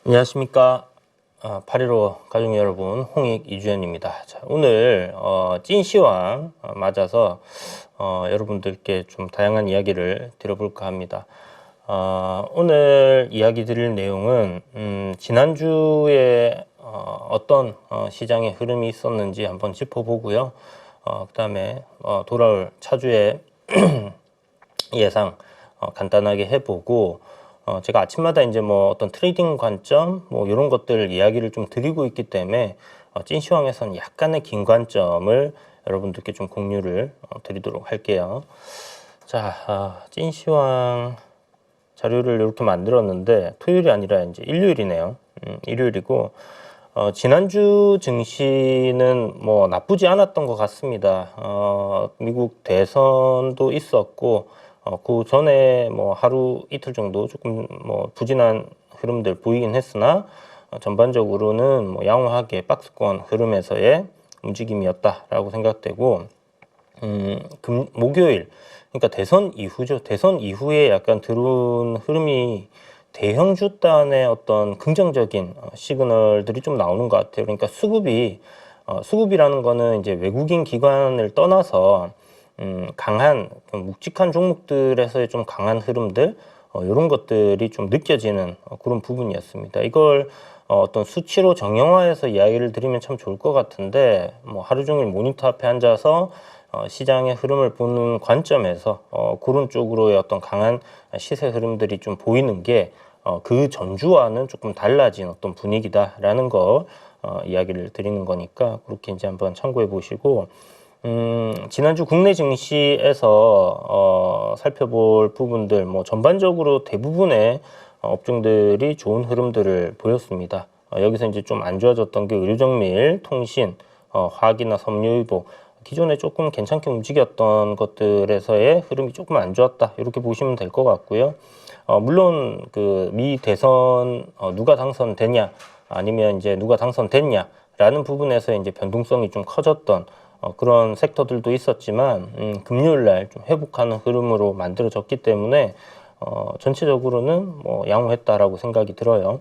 안녕하십니까. 8.15 가족 여러분, 홍익 이주연입니다. 자, 오늘 찐시황 맞아서 여러분들께 좀 다양한 이야기를 드려볼까 합니다. 오늘 이야기 드릴 내용은 지난주에 어떤 시장의 흐름이 있었는지 한번 짚어보고요. 그 다음에 돌아올 차주의 예상 간단하게 해보고, 제가 아침마다 이제 뭐 어떤 트레이딩 관점 뭐 이런 것들 이야기를 좀 드리고 있기 때문에 찐시황에서는 약간의 긴 관점을 여러분들께 좀 공유를 드리도록 할게요. 자, 찐시황 자료를 이렇게 만들었는데 토요일이 아니라 이제 일요일이네요. 일요일이고 지난주 증시는 뭐 나쁘지 않았던 것 같습니다. 미국 대선도 있었고 그 전에 뭐 하루 이틀 정도 조금 뭐 부진한 흐름들 보이긴 했으나 전반적으로는 뭐 양호하게 박스권 흐름에서의 움직임이었다라고 생각되고 목요일 그러니까 대선 이후죠. 대선 이후에 약간 들어온 흐름이 대형 주단의 어떤 긍정적인 시그널들이 좀 나오는 것 같아요. 그러니까 수급이라는 거는 이제 외국인 기관을 떠나서 강한 묵직한 종목들에서의 좀 강한 흐름들 이런 것들이 좀 느껴지는 그런 부분이었습니다. 이걸 어떤 수치로 정형화해서 이야기를 드리면 참 좋을 것 같은데 뭐 하루 종일 모니터 앞에 앉아서 시장의 흐름을 보는 관점에서 그런 쪽으로의 어떤 강한 시세 흐름들이 좀 보이는 게 그 전주와는 조금 달라진 어떤 분위기다라는 거 이야기를 드리는 거니까 그렇게 이제 한번 참고해 보시고 지난주 국내 증시에서 살펴볼 부분들 뭐 전반적으로 대부분의 업종들이 좋은 흐름들을 보였습니다. 여기서 이제 좀 안 좋아졌던 게 의료정밀, 통신, 화학이나 섬유유보 기존에 조금 괜찮게 움직였던 것들에서의 흐름이 조금 안 좋았다 이렇게 보시면 될 것 같고요. 물론 그 미 대선 누가 당선되냐 아니면 이제 누가 당선됐냐라는 부분에서 이제 변동성이 좀 커졌던 그런 섹터들도 있었지만 금요일 날 좀 회복하는 흐름으로 만들어졌기 때문에 전체적으로는 뭐 양호했다라고 생각이 들어요.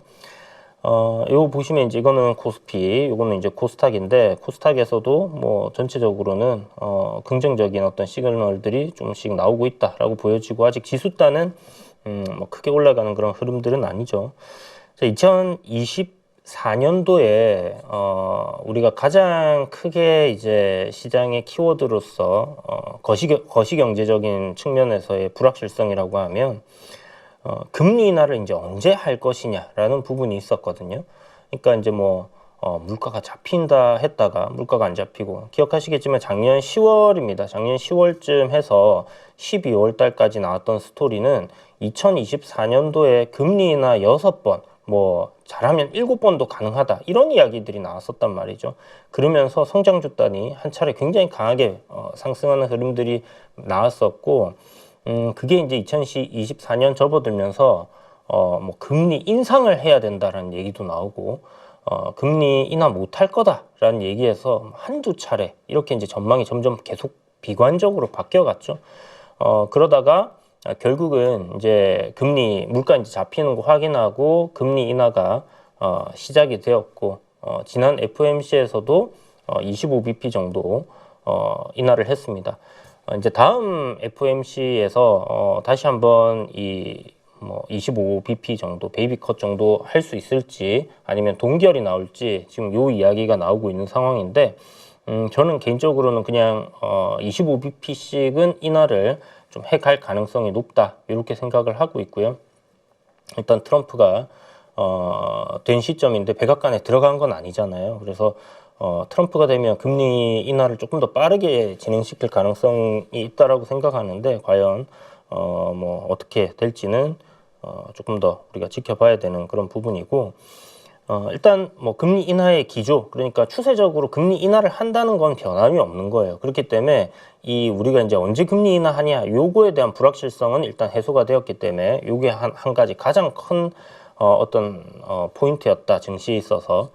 요거 보시면 이제 이거는 코스피, 요거는 이제 코스닥인데 코스닥에서도 뭐 전체적으로는 긍정적인 어떤 시그널들이 조금씩 나오고 있다라고 보여지고 아직 지수단은 뭐 크게 올라가는 그런 흐름들은 아니죠. 2024년도에 우리가 가장 크게 이제 시장의 키워드로서 거시경제적인 측면에서의 불확실성이라고 하면 금리 인하를 이제 언제 할 것이냐라는 부분이 있었거든요. 그러니까 이제 뭐 물가가 잡힌다 했다가 물가가 안 잡히고 기억하시겠지만 작년 10월입니다. 작년 10월쯤 해서 12월 달까지 나왔던 스토리는 2024년도에 금리 인하 6번 뭐 잘하면 7번도 가능하다 이런 이야기들이 나왔었단 말이죠. 그러면서 성장주 단이 한 차례 굉장히 강하게 상승하는 흐름들이 나왔었고 그게 이제 2024년 접어들면서 뭐 금리 인상을 해야 된다라는 얘기도 나오고 금리 인하 못할 거다라는 얘기에서 한두 차례 이렇게 이제 전망이 점점 계속 비관적으로 바뀌어갔죠. 그러다가 결국은 이제 금리 물가 이제 잡히는 거 확인하고 금리 인하가 시작이 되었고 지난 FOMC에서도 25bp 정도 인하를 했습니다. 이제 다음 FOMC에서 다시 한번 뭐 25bp 정도 베이비 컷 정도 할 수 있을지 아니면 동결이 나올지 지금 요 이야기가 나오고 있는 상황인데 저는 개인적으로는 그냥 25bp씩은 인하를 좀 해갈 가능성이 높다 이렇게 생각을 하고 있고요. 일단 트럼프가 된 시점인데 백악관에 들어간 건 아니잖아요. 그래서 트럼프가 되면 금리 인하를 조금 더 빠르게 진행시킬 가능성이 있다라고 생각하는데 과연 뭐 어떻게 될지는 조금 더 우리가 지켜봐야 되는 그런 부분이고 일단 뭐 금리 인하의 기조 그러니까 추세적으로 금리 인하를 한다는 건 변함이 없는 거예요. 그렇기 때문에 우리가 이제 언제 금리 인하하냐 요거에 대한 불확실성은 일단 해소가 되었기 때문에 요게 한 가지 가장 큰 어떤 포인트였다 증시에 있어서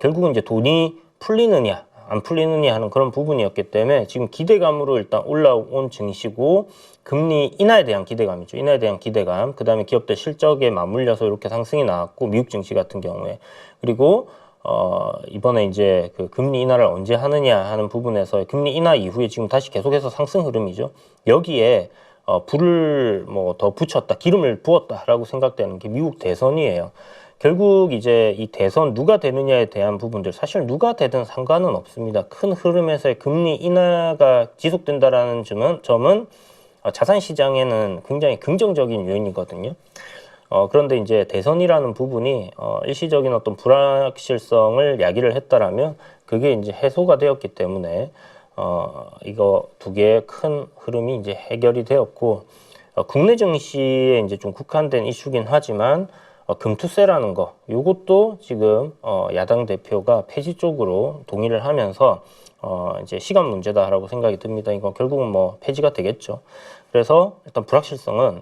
결국은 이제 돈이 풀리느냐 안 풀리느냐 하는 그런 부분이었기 때문에 지금 기대감으로 일단 올라온 증시고, 금리 인하에 대한 기대감이죠. 인하에 대한 기대감, 그 다음에 기업들 실적에 맞물려서 이렇게 상승이 나왔고, 미국 증시 같은 경우에. 그리고 이번에 이제 그 금리 인하를 언제 하느냐 하는 부분에서 금리 인하 이후에 지금 다시 계속해서 상승 흐름이죠. 여기에 불을 뭐 더 붙였다, 기름을 부었다라고 생각되는 게 미국 대선이에요. 결국 이제 이 대선 누가 되느냐에 대한 부분들, 사실 누가 되든 상관은 없습니다. 큰 흐름에서의 금리 인하가 지속된다라는 점은 자산 시장에는 굉장히 긍정적인 요인이거든요. 그런데 이제 대선이라는 부분이 일시적인 어떤 불확실성을 야기를 했다라면 그게 이제 해소가 되었기 때문에 이거 두 개의 큰 흐름이 이제 해결이 되었고, 국내 증시에 이제 좀 국한된 이슈긴 하지만 금투세라는 거, 요것도 지금 야당 대표가 폐지 쪽으로 동의를 하면서 이제 시간 문제다라고 생각이 듭니다. 이거 결국은 뭐 폐지가 되겠죠. 그래서 일단 불확실성은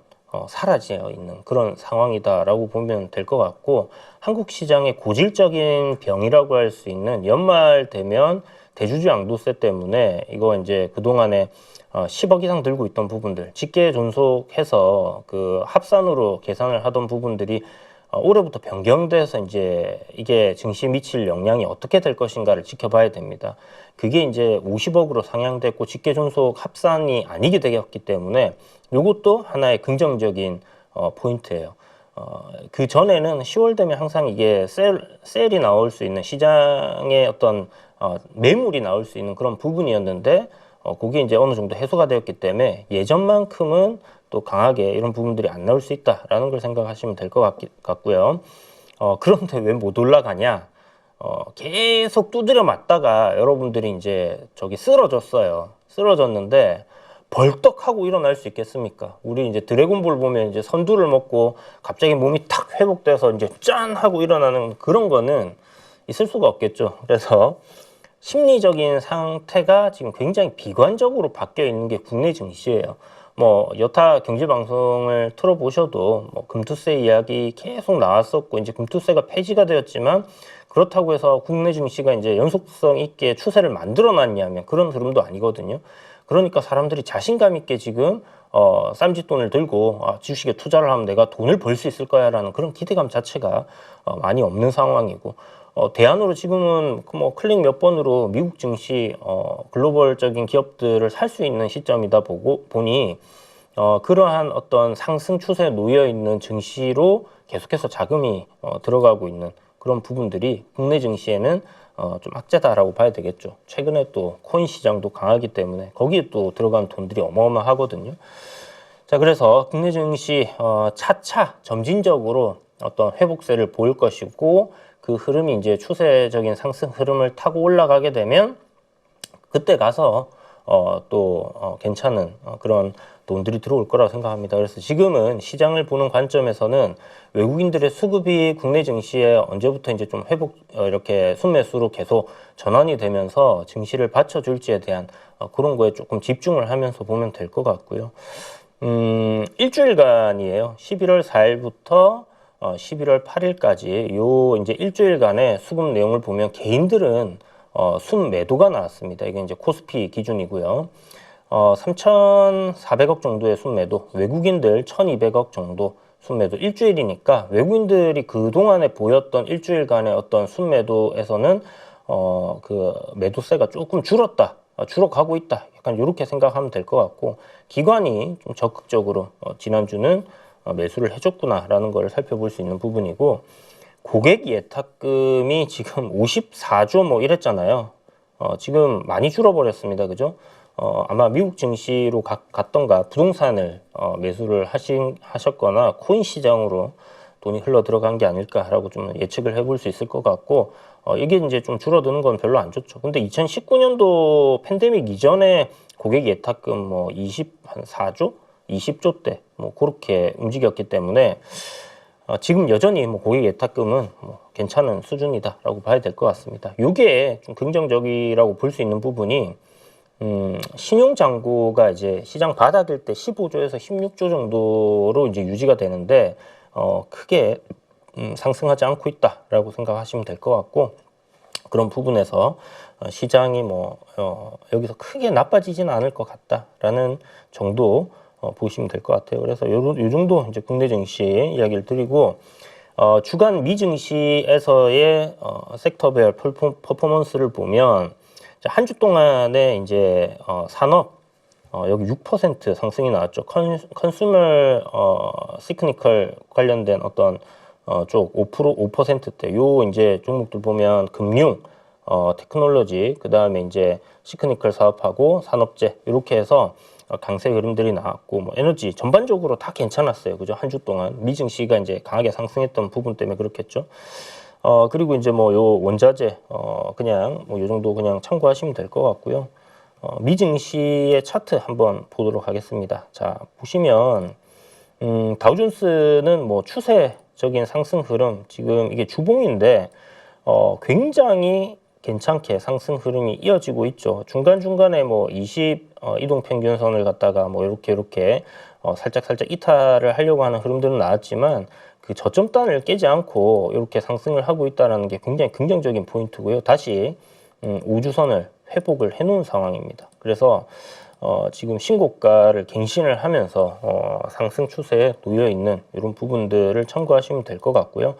사라져 있는 그런 상황이다라고 보면 될 것 같고, 한국 시장의 고질적인 병이라고 할 수 있는 연말 되면 대주주 양도세 때문에 이거 이제 그동안에 10억 이상 들고 있던 부분들, 직계 존속해서 그 합산으로 계산을 하던 부분들이 올해부터 변경돼서 이제 이게 증시에 미칠 영향이 어떻게 될 것인가를 지켜봐야 됩니다. 그게 이제 50억으로 상향됐고 직계 존속 합산이 아니게 되었기 때문에 이것도 하나의 긍정적인 포인트예요. 그 전에는 10월 되면 항상 이게 셀이 나올 수 있는, 시장의 어떤 매물이 나올 수 있는 그런 부분이었는데 그게 이제 어느 정도 해소가 되었기 때문에 예전만큼은 또 강하게 이런 부분들이 안 나올 수 있다라는 걸 생각하시면 될 것 같고요. 그런데 왜 못 올라가냐? 계속 두드려 맞다가 여러분들이 이제 저기 쓰러졌어요. 쓰러졌는데 벌떡하고 일어날 수 있겠습니까? 우리 이제 드래곤볼 보면 이제 선두를 먹고 갑자기 몸이 탁 회복돼서 이제 짠 하고 일어나는 그런 거는 있을 수가 없겠죠. 그래서 심리적인 상태가 지금 굉장히 비관적으로 바뀌어 있는 게 국내 증시예요. 뭐 여타 경제 방송을 틀어보셔도 뭐 금투세 이야기 계속 나왔었고, 이제 금투세가 폐지가 되었지만 그렇다고 해서 국내 증시가 이제 연속성 있게 추세를 만들어 놨냐면 그런 흐름도 아니거든요. 그러니까 사람들이 자신감 있게 지금 쌈짓돈을 들고 주식에 투자를 하면 내가 돈을 벌 수 있을 거야 라는 그런 기대감 자체가 많이 없는 상황이고, 대안으로 지금은 뭐 클릭 몇 번으로 미국 증시 글로벌적인 기업들을 살 수 있는 시점이다 보니 그러한 어떤 상승 추세에 놓여 있는 증시로 계속해서 자금이 들어가고 있는 그런 부분들이 국내 증시에는 좀 악재다라고 봐야 되겠죠. 최근에 또 코인 시장도 강하기 때문에 거기에 또 들어간 돈들이 어마어마하거든요. 자, 그래서 국내 증시 차차 점진적으로 어떤 회복세를 보일 것이고, 그 흐름이 이제 추세적인 상승 흐름을 타고 올라가게 되면 그때 가서 또 괜찮은 그런 돈들이 들어올 거라고 생각합니다. 그래서 지금은 시장을 보는 관점에서는 외국인들의 수급이 국내 증시에 언제부터 이제 좀 회복 이렇게 순매수로 계속 전환이 되면서 증시를 받쳐줄지에 대한 그런 거에 조금 집중을 하면서 보면 될 것 같고요. 일주일간이에요. 11월 4일부터 11월 8일까지 요 이제 일주일간의 수급 내용을 보면 개인들은 순매도가 나왔습니다. 이게 이제 코스피 기준이고요. 3,400억 정도의 순매도, 외국인들 1,200억 정도 순매도. 일주일이니까 외국인들이 그동안에 보였던 일주일간의 어떤 순매도에서는 그 매도세가 조금 줄었다, 줄어가고 있다, 약간 이렇게 생각하면 될 것 같고, 기관이 좀 적극적으로 지난주는 매수를 해줬구나라는 걸 살펴볼 수 있는 부분이고, 고객 예탁금이 지금 54조 뭐 이랬잖아요. 지금 많이 줄어버렸습니다. 그죠? 아마 미국 증시로 갔던가 부동산을 매수를 하셨거나 코인 시장으로 돈이 흘러 들어간 게 아닐까라고 좀 예측을 해볼 수 있을 것 같고, 이게 이제 좀 줄어드는 건 별로 안 좋죠. 근데 2019년도 팬데믹 이전에 고객 예탁금 뭐 24조? 20조대 뭐 그렇게 움직였기 때문에 지금 여전히 뭐 고객 예탁금은 뭐 괜찮은 수준이다라고 봐야 될 것 같습니다. 이게 좀 긍정적이라고 볼 수 있는 부분이 신용잔고가 이제 시장 바닥일 때 15조에서 16조 정도로 이제 유지가 되는데 크게 상승하지 않고 있다라고 생각하시면 될 것 같고, 그런 부분에서 시장이 여기서 크게 나빠지지는 않을 것 같다라는 정도 보시면 될 것 같아요. 그래서 요 정도 이제 국내 증시 이야기를 드리고, 주간 미증시에서의 섹터별 퍼포먼스를 보면 한 주 동안에 이제 산업 여기 6% 상승이 나왔죠. 컨슈머 시크니컬 관련된 어떤 쪽 5%대 요 이제 종목들 보면 금융, 테크놀로지, 그 다음에 이제 시크니컬 사업하고 산업재 이렇게 해서 강세 흐름들이 나왔고, 뭐 에너지 전반적으로 다 괜찮았어요. 그죠? 한 주 동안 미증시가 이제 강하게 상승했던 부분 때문에 그렇겠죠. 그리고 이제 뭐 요 원자재 그냥 뭐 요 정도 그냥 참고하시면 될 것 같고요. 미증시의 차트 한번 보도록 하겠습니다. 자, 보시면 다우존스는 뭐 추세적인 상승 흐름, 지금 이게 주봉인데 굉장히 괜찮게 상승 흐름이 이어지고 있죠. 중간중간에 뭐 20 이동 평균선을 갖다가 뭐 이렇게 살짝 이탈을 하려고 하는 흐름들은 나왔지만 그 저점단을 깨지 않고 이렇게 상승을 하고 있다는 게 굉장히 긍정적인 포인트고요. 다시 우주선을 회복을 해놓은 상황입니다. 그래서 지금 신고가를 갱신을 하면서 상승 추세에 놓여 있는 이런 부분들을 참고하시면 될 것 같고요.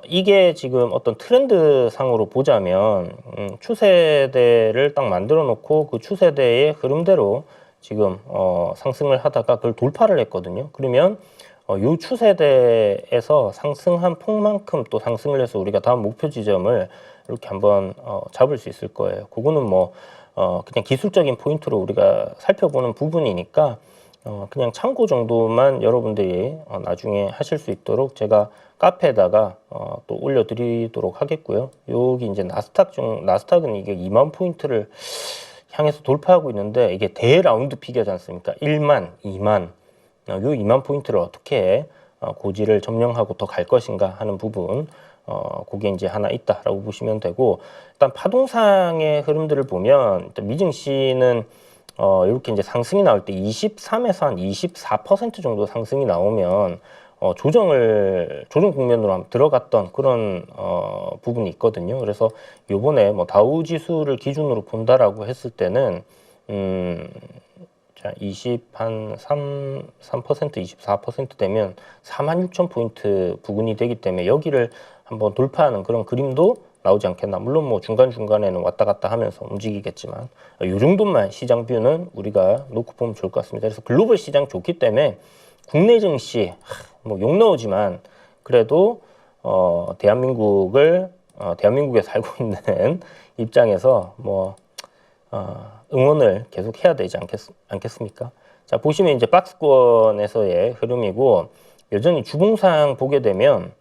이게 지금 어떤 트렌드 상으로 보자면 추세대를 딱 만들어 놓고 그 추세대의 흐름대로 지금 상승을 하다가 그걸 돌파를 했거든요. 그러면 요 추세대에서 상승한 폭만큼 또 상승을 해서 우리가 다음 목표 지점을 이렇게 한번 잡을 수 있을 거예요. 그거는 뭐 그냥 기술적인 포인트로 우리가 살펴보는 부분이니까 그냥 참고 정도만 여러분들이 나중에 하실 수 있도록 제가 카페에다가 또 올려드리도록 하겠고요. 여기 이제 나스닥은 이게 2만 포인트를 향해서 돌파하고 있는데 이게 대라운드 피겨지 않습니까? 1만, 2만, 요 2만 포인트를 어떻게 고지를 점령하고 더 갈 것인가 하는 부분, 그게 이제 하나 있다라고 보시면 되고, 일단 파동상의 흐름들을 보면 일단 미증시는 이렇게 이제 상승이 나올 때 23에서 한 24% 정도 상승이 나오면 조정 국면으로 한번 들어갔던 그런 부분이 있거든요. 그래서 요번에 뭐 다우 지수를 기준으로 본다라고 했을 때는 자, 3%, 24% 되면 46,000포인트 부근이 되기 때문에 여기를 한번 돌파하는 그런 그림도 나오지 않겠나. 물론 뭐 중간중간에는 왔다 갔다 하면서 움직이겠지만 이 정도만 시장 뷰는 우리가 놓고 보면 좋을 것 같습니다. 그래서 글로벌 시장 좋기 때문에 국내 증시 뭐 욕 나오지만 그래도 대한민국에 살고 있는 입장에서 뭐 응원을 계속 해야 되지 않겠습니까? 자, 보시면 이제 박스권에서의 흐름이고, 여전히 주봉상 보게 되면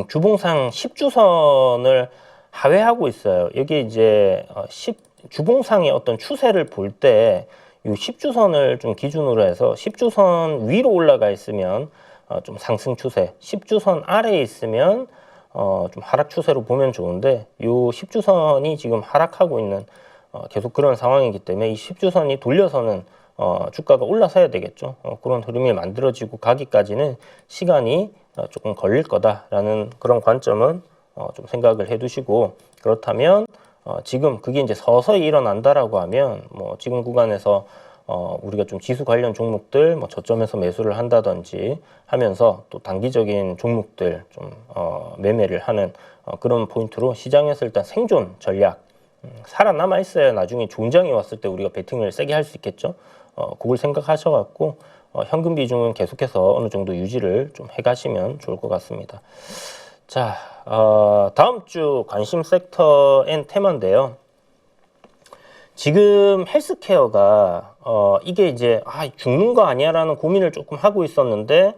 주봉상 10주선을 하회하고 있어요. 여기 이제 주봉상의 어떤 추세를 볼 때 이 10주선을 좀 기준으로 해서 10주선 위로 올라가 있으면 좀 상승 추세, 10주선 아래에 있으면 좀 하락 추세로 보면 좋은데, 이 10주선이 지금 하락하고 있는 계속 그런 상황이기 때문에 이 10주선이 돌려서는 주가가 올라서야 되겠죠. 그런 흐름이 만들어지고 가기까지는 시간이 조금 걸릴 거다라는 그런 관점은 좀 생각을 해두시고, 그렇다면 지금 그게 이제 서서히 일어난다라고 하면 뭐 지금 구간에서 우리가 좀 지수 관련 종목들 뭐 저점에서 매수를 한다든지 하면서 또 단기적인 종목들 좀 매매를 하는 그런 포인트로 시장에서 일단 생존 전략, 살아남아 있어야 나중에 좋은 장이 왔을 때 우리가 베팅을 세게 할 수 있겠죠. 그걸 생각하셔갖고 현금 비중은 계속해서 어느 정도 유지를 좀 해가시면 좋을 것 같습니다. 자, 다음 주 관심 섹터 앤 테마인데요. 지금 헬스케어가 이게 이제 죽는 거 아니야라는 고민을 조금 하고 있었는데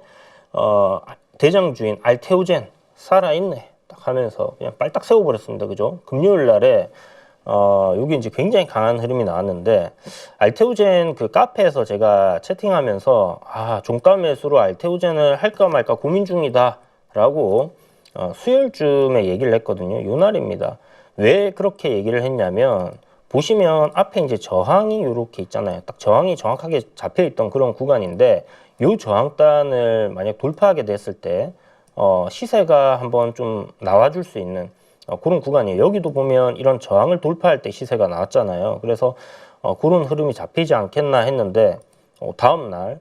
대장주인 알테오젠 살아있네 딱 하면서 그냥 빨딱 세워버렸습니다. 그죠? 금요일 날에 여기 이제 굉장히 강한 흐름이 나왔는데, 알테오젠 그 카페에서 제가 채팅하면서 종가 매수로 알테오젠을 할까 말까 고민 중이다라고 수요일쯤에 얘기를 했거든요. 요 날입니다. 왜 그렇게 얘기를 했냐면, 보시면 앞에 이제 저항이 이렇게 있잖아요. 딱 저항이 정확하게 잡혀 있던 그런 구간인데, 요 저항단을 만약 돌파하게 됐을 때 시세가 한번 좀 나와줄 수 있는 그런 구간이에요. 여기도 보면 이런 저항을 돌파할 때 시세가 나왔잖아요. 그래서 그런 흐름이 잡히지 않겠나 했는데 다음날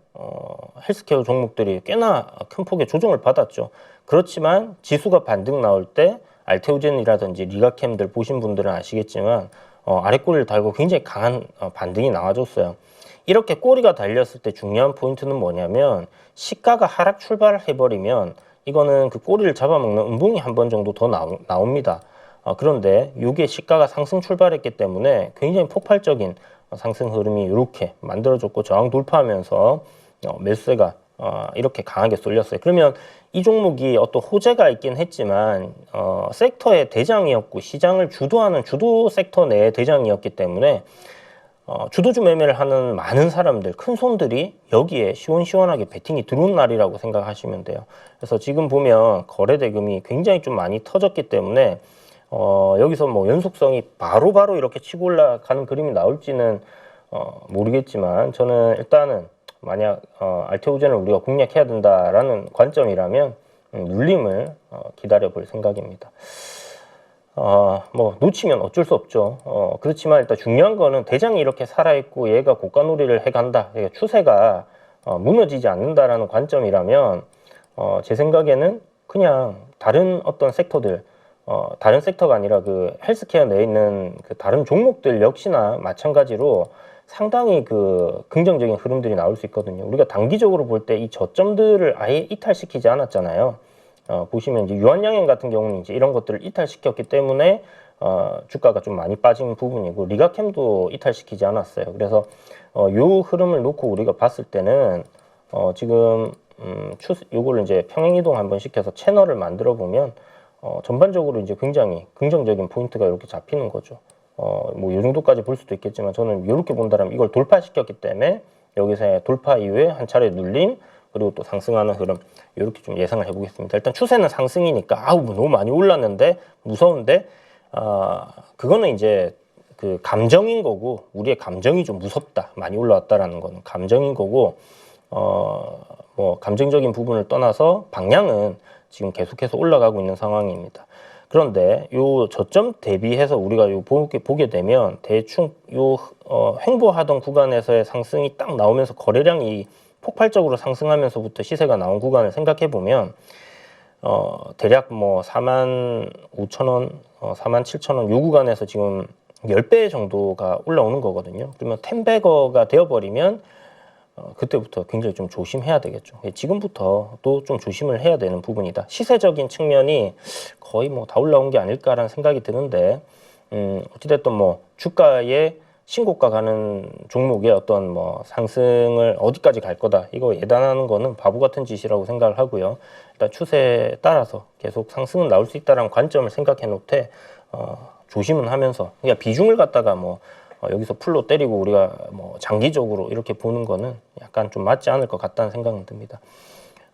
헬스케어 종목들이 꽤나 큰 폭의 조정을 받았죠. 그렇지만 지수가 반등 나올 때 알테오젠이라든지 리가캠들 보신 분들은 아시겠지만 아래 꼬리를 달고 굉장히 강한 반등이 나와줬어요. 이렇게 꼬리가 달렸을 때 중요한 포인트는 뭐냐면 시가가 하락 출발해버리면 이거는 그 꼬리를 잡아먹는 음봉이 한 번 정도 더 나옵니다. 그런데 이게 시가가 상승 출발했기 때문에 굉장히 폭발적인 상승 흐름이 이렇게 만들어졌고 저항 돌파하면서 매수세가 이렇게 강하게 쏠렸어요. 그러면 이 종목이 어떤 호재가 있긴 했지만 섹터의 대장이었고 시장을 주도하는 주도 섹터 내의 대장이었기 때문에 주도주 매매를 하는 많은 사람들, 큰 손들이 여기에 시원시원하게 베팅이 들어온 날이라고 생각하시면 돼요. 그래서 지금 보면 거래 대금이 굉장히 좀 많이 터졌기 때문에 여기서 뭐 연속성이 바로 이렇게 치고 올라가는 그림이 나올지는 모르겠지만 저는 일단은 만약 알테오젠을 우리가 공략해야 된다라는 관점이라면 눌림을 기다려 볼 생각입니다. 뭐 놓치면 어쩔 수 없죠. 그렇지만 일단 중요한 거는 대장이 이렇게 살아있고 얘가 고가놀이를 해간다. 추세가 무너지지 않는다라는 관점이라면 제 생각에는 그냥 다른 어떤 섹터들 다른 섹터가 아니라 그 헬스케어 내에 있는 그 다른 종목들 역시나 마찬가지로 상당히 그 긍정적인 흐름들이 나올 수 있거든요. 우리가 단기적으로 볼 때 이 저점들을 아예 이탈시키지 않았잖아요. 보시면 이제 유한양행 같은 경우는 이제 이런 것들을 이탈시켰기 때문에 주가가 좀 많이 빠진 부분이고 리가캠도 이탈시키지 않았어요. 그래서 요 흐름을 놓고 우리가 봤을 때는 지금 요거를 이제 평행이동 한번 시켜서 채널을 만들어 보면 전반적으로 이제 굉장히 긍정적인 포인트가 이렇게 잡히는 거죠. 뭐 요 정도까지 볼 수도 있겠지만 저는 이렇게 본다면 이걸 돌파시켰기 때문에 여기서 돌파 이후에 한 차례 눌림 그리고 또 상승하는 흐름 이렇게 좀 예상을 해보겠습니다. 일단 추세는 상승이니까 아우 뭐 너무 많이 올랐는데 무서운데 그거는 이제 그 감정인 거고 우리의 감정이 좀 무섭다 많이 올라왔다라는 거는 감정인 거고 뭐 감정적인 부분을 떠나서 방향은 지금 계속해서 올라가고 있는 상황입니다. 그런데 요 저점 대비해서 우리가 요 보게 되면 대충 요 횡보하던 구간에서의 상승이 딱 나오면서 거래량이 폭발적으로 상승하면서부터 시세가 나온 구간을 생각해 보면 대략 뭐 45,000원, 47,000원 요 구간에서 지금 10배 정도가 올라오는 거거든요. 그러면 10배거가 되어버리면 그때부터 굉장히 좀 조심해야 되겠죠. 지금부터도 좀 조심을 해야 되는 부분이다. 시세적인 측면이 거의 뭐 다 올라온 게 아닐까라는 생각이 드는데 어찌됐든 뭐 주가의 신고가 가는 종목의 어떤 뭐 상승을 어디까지 갈 거다 이거 예단하는 거는 바보 같은 짓이라고 생각을 하고요. 일단 추세에 따라서 계속 상승은 나올 수 있다는 관점을 생각해 놓되 조심은 하면서 그러니까 비중을 갖다가 뭐 여기서 풀로 때리고 우리가 뭐 장기적으로 이렇게 보는 거는 약간 좀 맞지 않을 것 같다는 생각은 듭니다.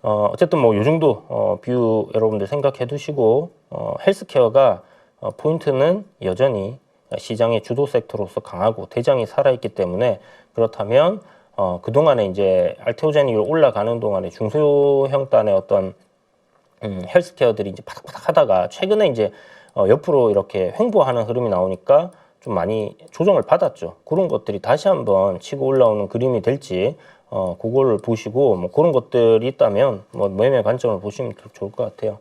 어쨌든 뭐 요 정도 뷰 여러분들 생각해 두시고 헬스케어가 포인트는 여전히 시장의 주도 섹터로서 강하고 대장이 살아있기 때문에 그렇다면 그동안에 이제 알테오젠이 올라가는 동안에 중소형단의 어떤 헬스케어들이 이제 바닥바닥 하다가 최근에 이제 옆으로 이렇게 횡보하는 흐름이 나오니까 좀 많이 조정을 받았죠. 그런 것들이 다시 한번 치고 올라오는 그림이 될지 그걸 보시고 뭐 그런 것들이 있다면 뭐 매매 관점을 보시면 좋을 것 같아요.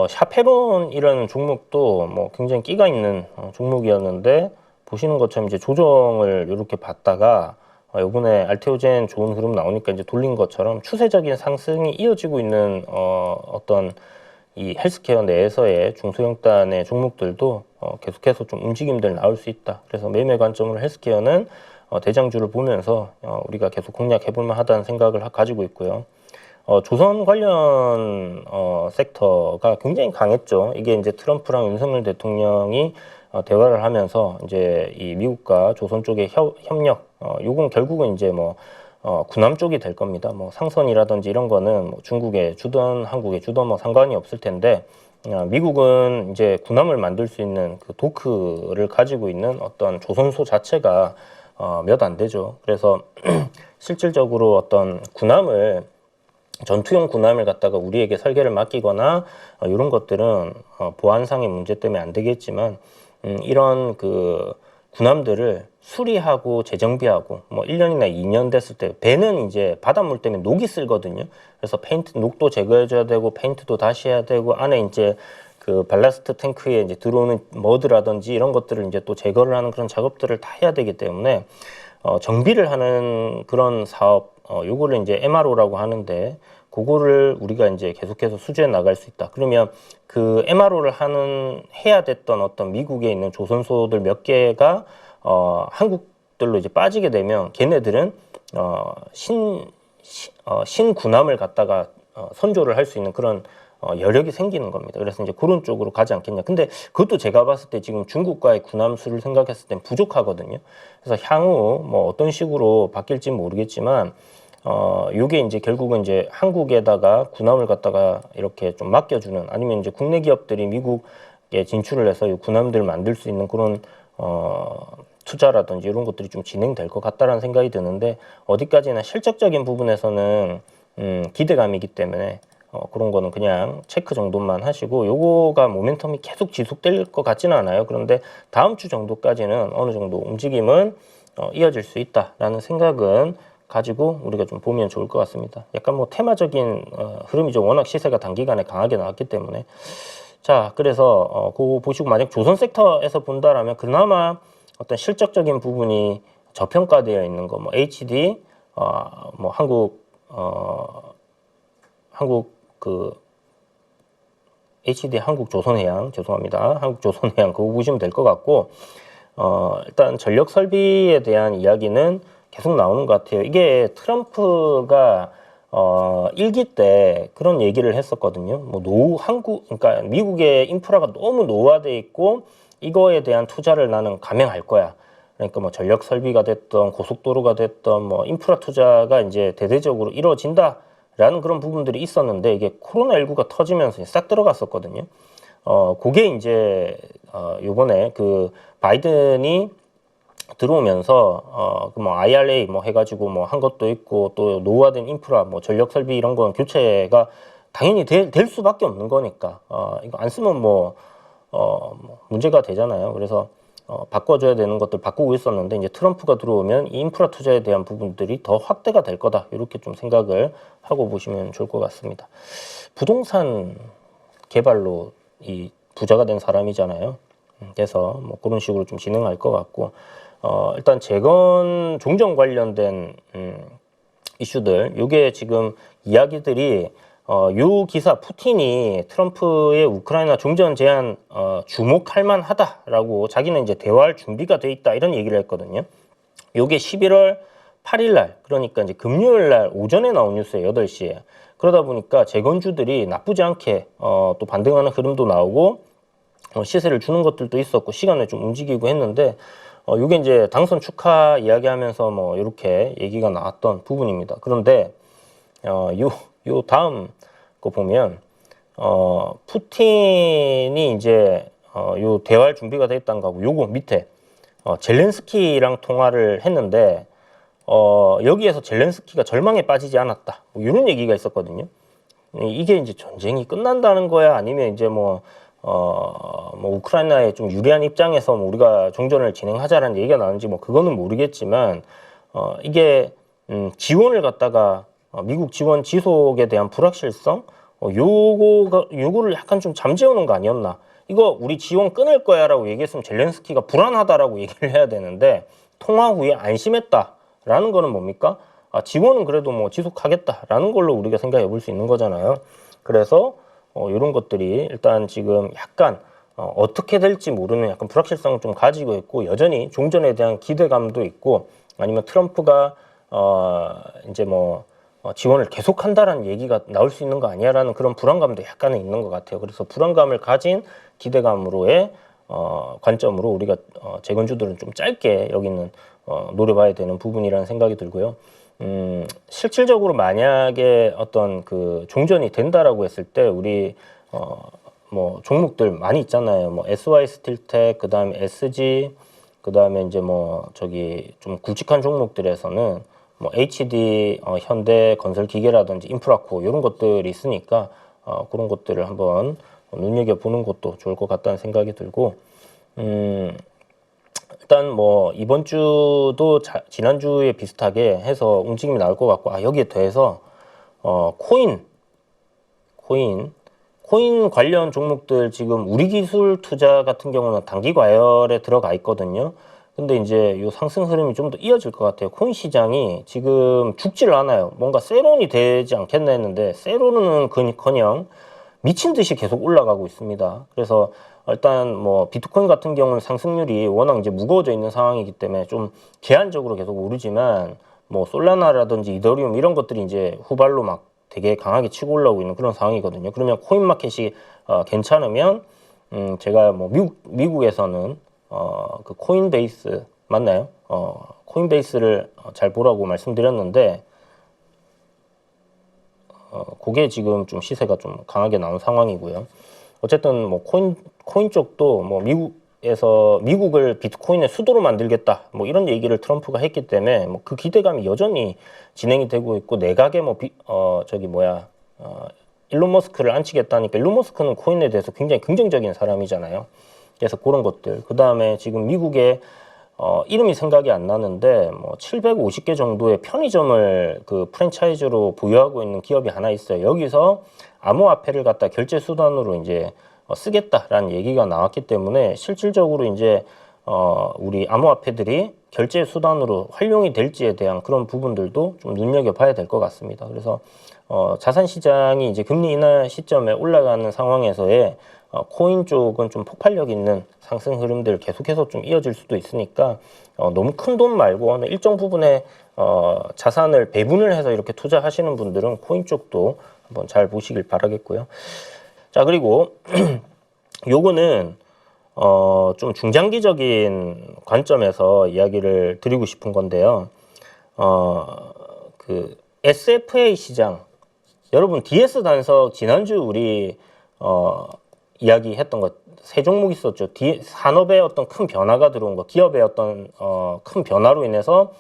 샤페론이라는 종목도 뭐 굉장히 끼가 있는 종목이었는데 보시는 것처럼 이제 조정을 이렇게 받다가 요번에 알테오젠 좋은 흐름 나오니까 이제 돌린 것처럼 추세적인 상승이 이어지고 있는 어떤 이 헬스케어 내에서의 중소형단의 종목들도 계속해서 좀 움직임들 나올 수 있다. 그래서 매매 관점으로 헬스케어는 대장주를 보면서 우리가 계속 공략해 볼 만하다는 생각을 가지고 있고요. 조선 관련 섹터가 굉장히 강했죠. 이게 이제 트럼프랑 윤석열 대통령이 대화를 하면서 이제 이 미국과 조선 쪽의 협력, 요건 결국은 이제 뭐 군함 쪽이 될 겁니다. 뭐 상선이라든지 이런 거는 뭐 중국에 주던 한국에 주던 뭐 상관이 없을 텐데 미국은 이제 군함을 만들 수 있는 그 도크를 가지고 있는 어떤 조선소 자체가 몇 안 되죠. 그래서 실질적으로 어떤 군함을 전투용 군함을 갖다가 우리에게 설계를 맡기거나 이런 것들은 보안상의 문제 때문에 안 되겠지만 이런 그 군함들을 수리하고 재정비하고 뭐 1년이나 2년 됐을 때 배는 이제 바닷물 때문에 녹이 쓸거든요. 그래서 페인트 녹도 제거해줘야 되고 페인트도 다시 해야 되고 안에 이제 그 발라스트 탱크에 이제 들어오는 머드라든지 이런 것들을 이제 또 제거를 하는 그런 작업들을 다 해야 되기 때문에 정비를 하는 그런 사업 요거를 이제 MRO라고 하는데 그거를 우리가 이제 계속해서 수주해 나갈 수 있다. 그러면 그 MRO를 해야 됐던 어떤 미국에 있는 조선소들 몇 개가 한국들로 이제 빠지게 되면 걔네들은 신군함을 갖다가 선조를 할 수 있는 그런 여력이 생기는 겁니다. 그래서 이제 그런 쪽으로 가지 않겠냐. 근데 그것도 제가 봤을 때 지금 중국과의 군함 수를 생각했을 땐 부족하거든요. 그래서 향후 뭐 어떤 식으로 바뀔지는 모르겠지만 요게 이제 결국은 이제 한국에다가 군함을 갖다가 이렇게 좀 맡겨주는 아니면 이제 국내 기업들이 미국에 진출을 해서 이 군함들을 만들 수 있는 그런 투자라든지 이런 것들이 좀 진행될 것 같다라는 생각이 드는데 어디까지나 실적적인 부분에서는 기대감이기 때문에 그런 거는 그냥 체크 정도만 하시고 요거가 모멘텀이 계속 지속될 것 같지는 않아요. 그런데 다음 주 정도까지는 어느 정도 움직임은 이어질 수 있다라는 생각은 가지고 우리가 좀 보면 좋을 것 같습니다. 약간 뭐 테마적인 흐름이죠. 워낙 시세가 단기간에 강하게 나왔기 때문에. 자, 그래서 그거 보시고 만약 조선 섹터에서 본다라면 그나마 어떤 실적적인 부분이 저평가되어 있는 거, 뭐 HD, 뭐 한국 그 HD 한국조선해양 죄송합니다. 한국조선해양 그거 보시면 될 것 같고 일단 전력 설비에 대한 이야기는 계속 나오는 것 같아요. 이게 트럼프가 일기 때 그런 얘기를 했었거든요. 뭐 그러니까 미국의 인프라가 너무 노후화돼 있고 이거에 대한 투자를 나는 감행할 거야. 그러니까 뭐 전력 설비가 됐던 고속도로가 됐던 뭐 인프라 투자가 이제 대대적으로 이루어진다라는 그런 부분들이 있었는데 이게 코로나19가 터지면서 싹 들어갔었거든요. 그게 이제 요번에 그 바이든이 들어오면서 그 뭐 IRA 뭐 해가지고 뭐 한 것도 있고 또 노후화된 인프라 뭐 전력 설비 이런 건 교체가 당연히 될 수밖에 없는 거니까 이거 안 쓰면 뭐 문제가 되잖아요. 그래서 바꿔줘야 되는 것들 바꾸고 있었는데 이제 트럼프가 들어오면 이 인프라 투자에 대한 부분들이 더 확대가 될 거다 이렇게 좀 생각을 하고 보시면 좋을 것 같습니다. 부동산 개발로 이 부자가 된 사람이잖아요. 그래서 뭐 그런 식으로 좀 진행할 것 같고 일단 재건 종전 관련된 이슈들 요게 지금 이야기들이 요 기사 푸틴이 트럼프의 우크라이나 종전 제안 주목할 만하다라고 자기는 이제 대화할 준비가 돼 있다 이런 얘기를 했거든요. 요게 11월 8일 날 그러니까 이제 금요일 날 오전에 나온 뉴스예요. 8시에. 그러다 보니까 재건주들이 나쁘지 않게 또 반등하는 흐름도 나오고 시세를 주는 것들도 있었고 시간을 좀 움직이고 했는데 요게 이제 당선 축하 이야기하면서 뭐 이렇게 얘기가 나왔던 부분입니다. 그런데 요 다음 거 보면 푸틴이 이제 요 대화할 준비가 돼 있다는 거고 요거 밑에 젤렌스키랑 통화를 했는데 여기에서 젤렌스키가 절망에 빠지지 않았다. 뭐 이런 얘기가 있었거든요. 이게 이제 전쟁이 끝난다는 거야 아니면 이제 뭐 우크라이나에 좀 유리한 입장에서 뭐 우리가 종전을 진행하자라는 얘기가 나는지 뭐 그거는 모르겠지만 이게 지원을 갖다가 미국 지원 지속에 대한 불확실성 요거를 약간 좀 잠재우는 거 아니었나? 이거 우리 지원 끊을 거야라고 얘기했으면 젤렌스키가 불안하다라고 얘기를 해야 되는데 통화 후에 안심했다라는 거는 뭡니까? 지원은 그래도 뭐 지속하겠다라는 걸로 우리가 생각해 볼 수 있는 거잖아요. 그래서 이런 것들이 일단 지금 약간 어떻게 될지 모르는 약간 불확실성을 좀 가지고 있고 여전히 종전에 대한 기대감도 있고 아니면 트럼프가 이제 뭐 지원을 계속한다라는 얘기가 나올 수 있는 거 아니야라는 그런 불안감도 약간은 있는 것 같아요. 그래서 불안감을 가진 기대감으로의 관점으로 우리가 재건주들은 좀 짧게 여기는 노려봐야 되는 부분이라는 생각이 들고요. 실질적으로 만약에 어떤 그 종전이 된다라고 했을 때 우리 뭐 종목들 많이 있잖아요. 뭐 SY 스틸텍, 그다음에 SG, 그다음에 이제 뭐 저기 좀 굵직한 종목들에서는 뭐 HD, 현대 건설기계라든지 인프라코 이런 것들이 있으니까 그런 것들을 한번 눈여겨보는 것도 좋을 것 같다는 생각이 들고, 일단 뭐 이번 주도 지난주에 비슷하게 해서 움직임이 나올 것 같고, 여기에 더해서 코인 관련 종목들 지금 우리 기술 투자 같은 경우는 단기 과열에 들어가 있거든요. 근데 이제 요 상승 흐름이 좀 더 이어질 것 같아요. 코인 시장이 지금 죽지를 않아요. 뭔가 세론이 되지 않겠나 했는데 세론은 커녕 미친 듯이 계속 올라가고 있습니다. 그래서 일단 뭐 비트코인 같은 경우는 상승률이 워낙 이제 무거워져 있는 상황이기 때문에 좀 제한적으로 계속 오르지만, 뭐 솔라나라든지 이더리움 이런 것들이 이제 후발로 막 되게 강하게 치고 올라오고 있는 그런 상황이거든요. 그러면 코인 마켓이 괜찮으면 제가 뭐 미국에서는 그 코인베이스 맞나요? 코인베이스를 잘 보라고 말씀드렸는데 그게 지금 좀 시세가 좀 강하게 나온 상황이고요. 어쨌든 뭐 코인 쪽도 뭐 미국을 비트코인의 수도로 만들겠다 뭐 이런 얘기를 트럼프가 했기 때문에 뭐 그 기대감이 여전히 진행이 되고 있고, 내각에 뭐 일론 머스크를 앉히겠다니까, 일론 머스크는 코인에 대해서 굉장히 긍정적인 사람이잖아요. 그래서 그런 것들, 그 다음에 지금 미국에 이름이 생각이 안 나는데 뭐 750개 정도의 편의점을 그 프랜차이즈로 보유하고 있는 기업이 하나 있어요. 여기서 암호화폐를 갖다 결제 수단으로 이제 쓰겠다라는 얘기가 나왔기 때문에 실질적으로 이제 우리 암호화폐들이 결제 수단으로 활용이 될지에 대한 그런 부분들도 좀 눈여겨봐야 될 것 같습니다. 그래서 자산 시장이 이제 금리 인하 시점에 올라가는 상황에서의 코인 쪽은 좀 폭발력 있는 상승 흐름들 계속해서 좀 이어질 수도 있으니까 너무 큰 돈 말고 어느 일정 부분의 자산을 배분을 해서 이렇게 투자하시는 분들은 코인 쪽도 한번 잘 보시길 바라겠고요. 자, 그리고 요거는 좀 중장기적인 관점에서 이야기를 드리고 싶은 건데요. 그 SFA 시장, 여러분 DS 단석 지난주 우리 이야기했던 것 세 종목 있었죠. 산업의 어떤 큰 변화가 들어온 거, 기업의 어떤 큰 변화로 인해서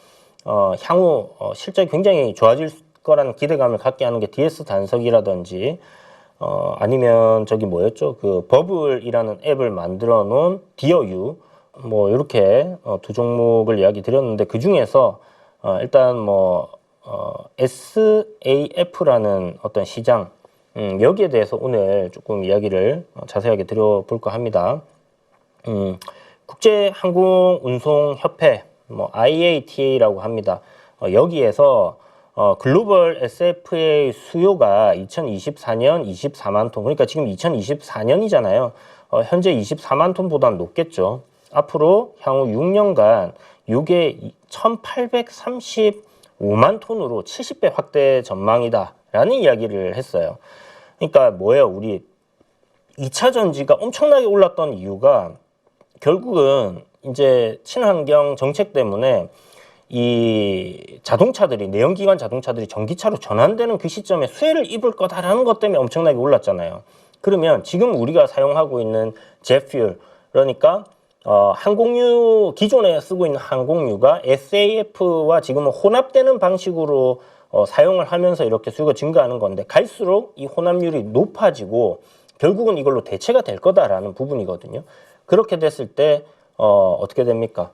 향후 실적이 굉장히 좋아질 거라는 기대감을 갖게 하는 게 DS 단석이라든지, 아니면 저기 뭐였죠? 그 버블이라는 앱을 만들어 놓은 디어유, 뭐 이렇게 두 종목을 이야기 드렸는데, 그 중에서 일단 뭐 SAF라는 어떤 시장, 여기에 대해서 오늘 조금 이야기를 자세하게 드려볼까 합니다. 국제항공운송협회, 뭐 IATA라고 합니다. 여기에서 글로벌 SFA 수요가 2024년 24만 톤, 그러니까 지금 2024년이잖아요. 현재 24만 톤보다는 높겠죠. 앞으로 향후 6년간 이게 1835만 톤으로 70배 확대 전망이다라는 이야기를 했어요. 그러니까 뭐예요? 우리 2차 전지가 엄청나게 올랐던 이유가 결국은 이제 친환경 정책 때문에 이 자동차들이, 내연기관 자동차들이 전기차로 전환되는 그 시점에 수혜를 입을 거다라는 것 때문에 엄청나게 올랐잖아요. 그러면 지금 우리가 사용하고 있는 제퓨얼, 그러니까 항공유, 기존에 쓰고 있는 항공유가 SAF와 지금은 혼합되는 방식으로 사용을 하면서 이렇게 수요가 증가하는 건데, 갈수록 이 혼합률이 높아지고 결국은 이걸로 대체가 될 거다라는 부분이거든요. 그렇게 됐을 때 어떻게 됩니까?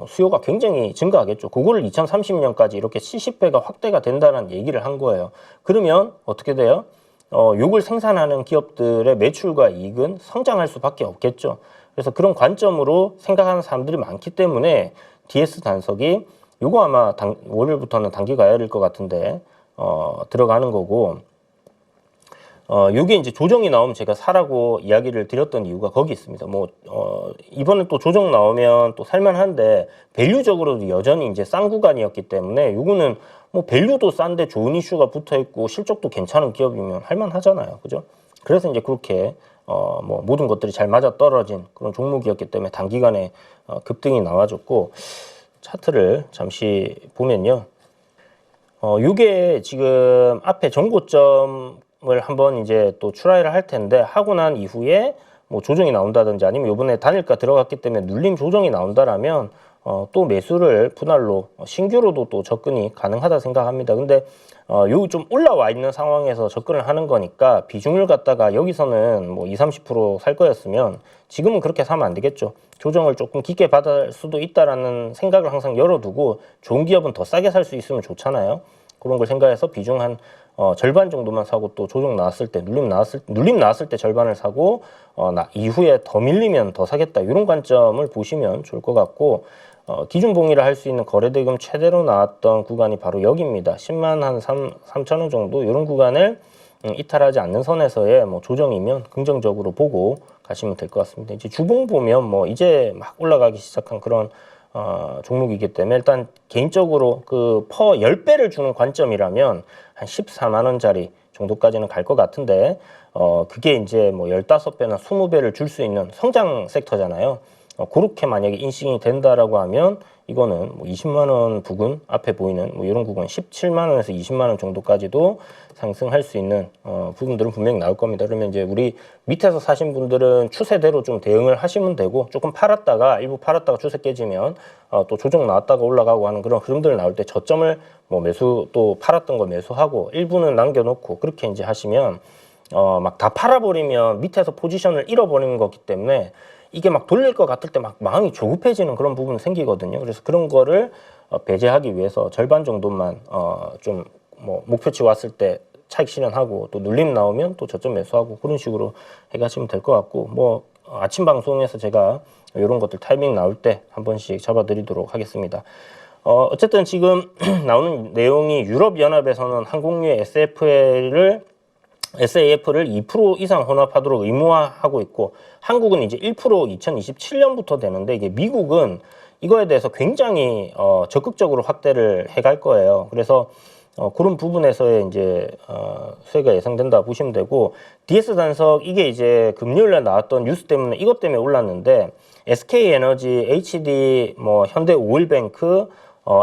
수요가 굉장히 증가하겠죠. 그거를 2030년까지 이렇게 70배가 확대가 된다는 얘기를 한 거예요. 그러면 어떻게 돼요? 요걸 생산하는 기업들의 매출과 이익은 성장할 수밖에 없겠죠. 그래서 그런 관점으로 생각하는 사람들이 많기 때문에 DS 단석이 요거 아마 월요일부터는 단기 가열일 것 같은데 들어가는 거고, 요게 이제 조정이 나오면 제가 사라고 이야기를 드렸던 이유가 거기 있습니다. 뭐 이번에 또 조정 나오면 또 살만한데 밸류적으로도 여전히 이제 싼 구간이었기 때문에 요거는 뭐 밸류도 싼데 좋은 이슈가 붙어 있고 실적도 괜찮은 기업이면 할만하잖아요, 그죠? 그래서 이제 그렇게 뭐 모든 것들이 잘 맞아 떨어진 그런 종목이었기 때문에 단기간에 급등이 나와줬고, 차트를 잠시 보면요. 요게 지금 앞에 정고점을 한번 이제 또 추라이를 할 텐데, 하고 난 이후에 뭐 조정이 나온다든지 아니면 요번에 단일가 들어갔기 때문에 눌림 조정이 나온다라면 또 매수를 분할로 신규로도 또 접근이 가능하다 생각합니다. 근데 요 좀 올라와 있는 상황에서 접근을 하는 거니까 비중을 갖다가 여기서는 뭐 20, 30% 살 거였으면 지금은 그렇게 사면 안 되겠죠. 조정을 조금 깊게 받을 수도 있다라는 생각을 항상 열어두고 좋은 기업은 더 싸게 살 수 있으면 좋잖아요. 그런 걸 생각해서 비중 한 절반 정도만 사고 또 조정 나왔을 때 눌림 나왔을 때 절반을 사고 이후에 더 밀리면 더 사겠다 이런 관점을 보시면 좋을 것 같고 기준 봉의를 할 수 있는 거래대금 최대로 나왔던 구간이 바로 여기입니다. 10만 한 3천 원 정도 이런 구간을 이탈하지 않는 선에서의 뭐 조정이면 긍정적으로 보고 가시면 될 것 같습니다. 이제 주봉 보면 뭐 이제 막 올라가기 시작한 그런 종목이기 때문에 일단 개인적으로 그 퍼 10배를 주는 관점이라면 한 14만 원짜리 정도까지는 갈 것 같은데 그게 이제 뭐 15배나 20배를 줄 수 있는 성장 섹터잖아요. 그렇게 만약에 인식이 된다라고 하면 이거는 뭐 20만 원 부근 앞에 보이는 뭐 이런 구간 17만 원에서 20만 원 정도까지도 상승할 수 있는 부분들은 분명히 나올 겁니다. 그러면 이제 우리 밑에서 사신 분들은 추세대로 좀 대응을 하시면 되고 조금 팔았다가 일부 팔았다가 추세 깨지면 또 조정 나왔다가 올라가고 하는 그런 흐름들 나올 때 저점을 뭐 매수 또 팔았던 거 매수하고 일부는 남겨놓고 그렇게 이제 하시면 막 다 팔아버리면 밑에서 포지션을 잃어버리는 거기 때문에 이게 막 돌릴 것 같을 때 막 마음이 조급해지는 그런 부분이 생기거든요. 그래서 그런 거를 배제하기 위해서 절반 정도만 좀 뭐 목표치 왔을 때 차익 실현하고 또 눌림 나오면 또 저점 매수하고 그런 식으로 해가시면 될 것 같고 뭐 아침 방송에서 제가 이런 것들 타이밍 나올 때 한 번씩 잡아드리도록 하겠습니다. 어쨌든 지금 나오는 내용이 유럽연합에서는 항공유의 SAF를 2% 이상 혼합하도록 의무화하고 있고 한국은 이제 1% 2027년부터 되는데 이게 미국은 이거에 대해서 굉장히 적극적으로 확대를 해갈 거예요. 그래서 그런 부분에서의 이제 수혜가 예상된다 보시면 되고 DS 단석 이게 이제 금요일에 나왔던 뉴스 때문에 이것 때문에 올랐는데 SK에너지, HD, 뭐 현대오일뱅크,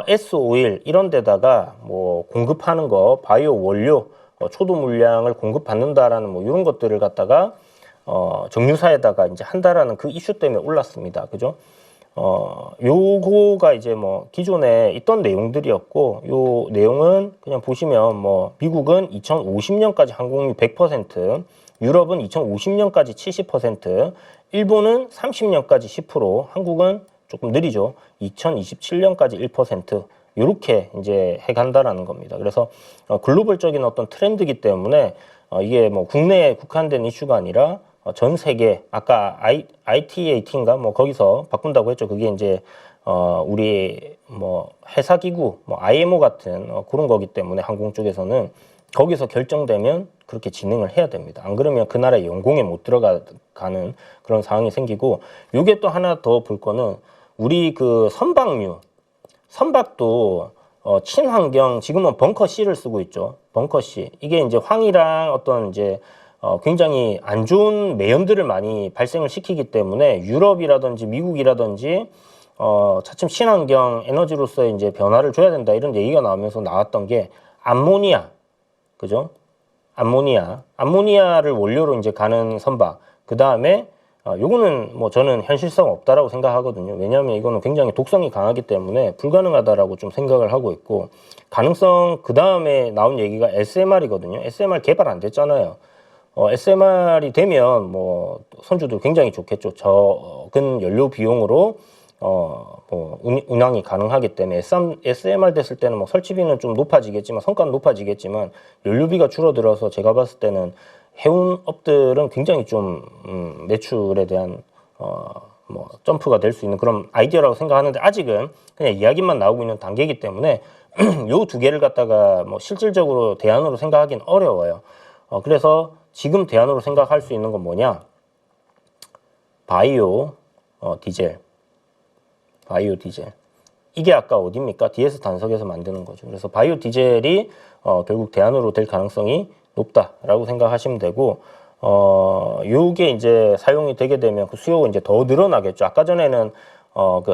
S-오일 이런 데다가 뭐 공급하는 거 바이오 원료 초도 물량을 공급받는다라는 뭐 이런 것들을 갖다가 정유사에다가 이제 한다라는 그 이슈 때문에 올랐습니다. 그죠? 요거가 이제 뭐 기존에 있던 내용들이었고 요 내용은 그냥 보시면 뭐 미국은 2050년까지 항공유 100%, 유럽은 2050년까지 70%, 일본은 30년까지 10%, 한국은 조금 느리죠. 2027년까지 1%. 이렇게 이제 해간다라는 겁니다. 그래서 글로벌적인 어떤 트렌드이기 때문에 이게 뭐 국내에 국한된 이슈가 아니라 전 세계 아까 ITAT인가 뭐 거기서 바꾼다고 했죠. 그게 이제 우리 뭐 회사 기구 뭐 IMO 같은 그런 거기 때문에 항공 쪽에서는 거기서 결정되면 그렇게 진행을 해야 됩니다. 안 그러면 그 나라의 연공에 못 들어가는 그런 상황이 생기고 요게 또 하나 더 볼 거는 우리 그 선박도 친환경 지금은 벙커 C를 쓰고 있죠. 벙커 C 이게 이제 황이랑 어떤 이제 굉장히 안 좋은 매연들을 많이 발생을 시키기 때문에 유럽이라든지 미국이라든지 차츰 친환경 에너지로서의 이제 변화를 줘야 된다 이런 얘기가 나오면서 나왔던 게 암모니아, 그죠? 암모니아를 원료로 이제 가는 선박. 그 다음에 요거는 뭐 저는 현실성 없다라고 생각하거든요. 왜냐하면 이거는 굉장히 독성이 강하기 때문에 불가능하다라고 좀 생각을 하고 있고 가능성 그 다음에 나온 얘기가 SMR이거든요. SMR 개발 안 됐잖아요. SMR이 되면 뭐 선주도 굉장히 좋겠죠. 적은 연료 비용으로 뭐 운항이 가능하기 때문에 SMR 됐을 때는 뭐 설치비는 좀 높아지겠지만 성과는 높아지겠지만 연료비가 줄어들어서 제가 봤을 때는 해운업들은 굉장히 좀 매출에 대한 뭐 점프가 될 수 있는 그런 아이디어라고 생각하는데 아직은 그냥 이야기만 나오고 있는 단계이기 때문에 요 두 개를 갖다가 뭐 실질적으로 대안으로 생각하기는 어려워요. 그래서 지금 대안으로 생각할 수 있는 건 뭐냐? 바이오 디젤. 이게 아까 어디입니까? DS 단석에서 만드는 거죠. 그래서 바이오 디젤이 결국 대안으로 될 가능성이 높다라고 생각하시면 되고 요게 이제 사용이 되게 되면 그 수요가 이제 더 늘어나겠죠. 아까 전에는 그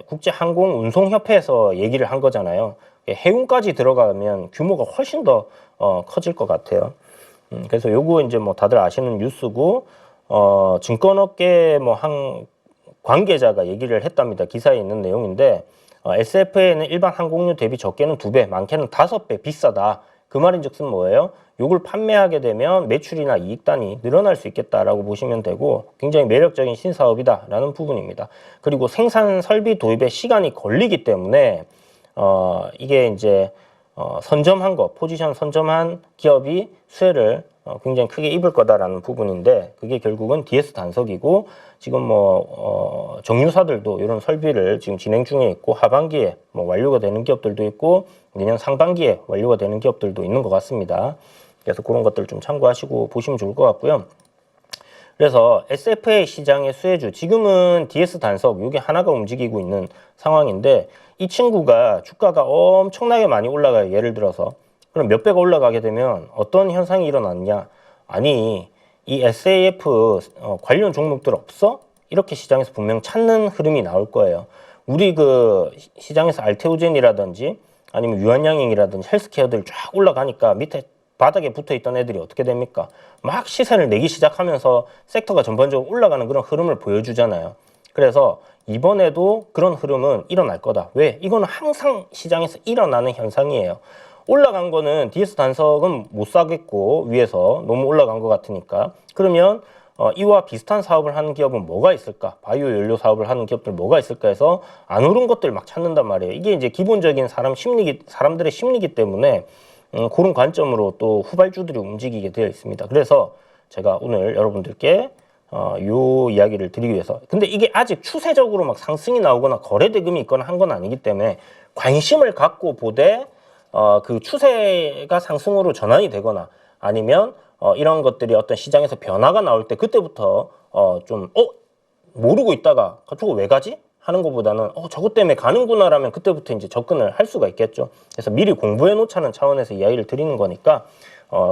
국제 항공 운송 협회에서 얘기를 한 거잖아요. 해운까지 들어가면 규모가 훨씬 더 커질 것 같아요. 그래서 요거 이제 뭐 다들 아시는 뉴스고 증권업계 뭐 한 관계자가 얘기를 했답니다. 기사에 있는 내용인데 SFA는 일반 항공유 대비 적게는 2배, 많게는 5배 비싸다. 그 말인즉슨 뭐예요? 요걸 판매하게 되면 매출이나 이익단이 늘어날 수 있겠다라고 보시면 되고 굉장히 매력적인 신사업이다라는 부분입니다. 그리고 생산 설비 도입에 시간이 걸리기 때문에 이게 이제 선점한 거, 포지션 선점한 기업이 수혜를 굉장히 크게 입을 거다라는 부분인데 그게 결국은 DS 단석이고 지금 뭐 정유사들도 이런 설비를 지금 진행 중에 있고 하반기에 뭐 완료가 되는 기업들도 있고 내년 상반기에 완료가 되는 기업들도 있는 것 같습니다. 그래서 그런 것들을 좀 참고하시고 보시면 좋을 것 같고요. 그래서 SFA 시장의 수혜주, 지금은 DS 단석 이게 하나가 움직이고 있는 상황인데 이 친구가 주가가 엄청나게 많이 올라가요. 예를 들어서 그럼 몇 배가 올라가게 되면 어떤 현상이 일어났냐? 아니 이 SAF 관련 종목들 없어? 이렇게 시장에서 분명 찾는 흐름이 나올 거예요. 우리 그 시장에서 알테오젠이라든지 아니면 유한양행이라든지 헬스케어들이 쫙 올라가니까 밑에 바닥에 붙어있던 애들이 어떻게 됩니까? 막 시세를 내기 시작하면서 섹터가 전반적으로 올라가는 그런 흐름을 보여주잖아요. 그래서 이번에도 그런 흐름은 일어날 거다. 왜? 이거는 항상 시장에서 일어나는 현상이에요. 올라간 거는 DS 단석은 못 사겠고 위에서 너무 올라간 것 같으니까 그러면 이와 비슷한 사업을 하는 기업은 뭐가 있을까? 바이오 연료 사업을 하는 기업들 뭐가 있을까 해서 안 오른 것들 막 찾는단 말이에요. 이게 이제 기본적인 사람들의 심리기 때문에 그런 관점으로 또 후발주들이 움직이게 되어 있습니다. 그래서 제가 오늘 여러분들께 요 이야기를 드리기 위해서 근데 이게 아직 추세적으로 막 상승이 나오거나 거래 대금이 있거나 한 건 아니기 때문에 관심을 갖고 보되 그 추세가 상승으로 전환이 되거나 아니면 이런 것들이 어떤 시장에서 변화가 나올 때 그때부터 좀 모르고 있다가 저거 왜 가지? 하는 것보다는 저것 때문에 가는구나라면 그때부터 이제 접근을 할 수가 있겠죠. 그래서 미리 공부해 놓자는 차원에서 이야기를 드리는 거니까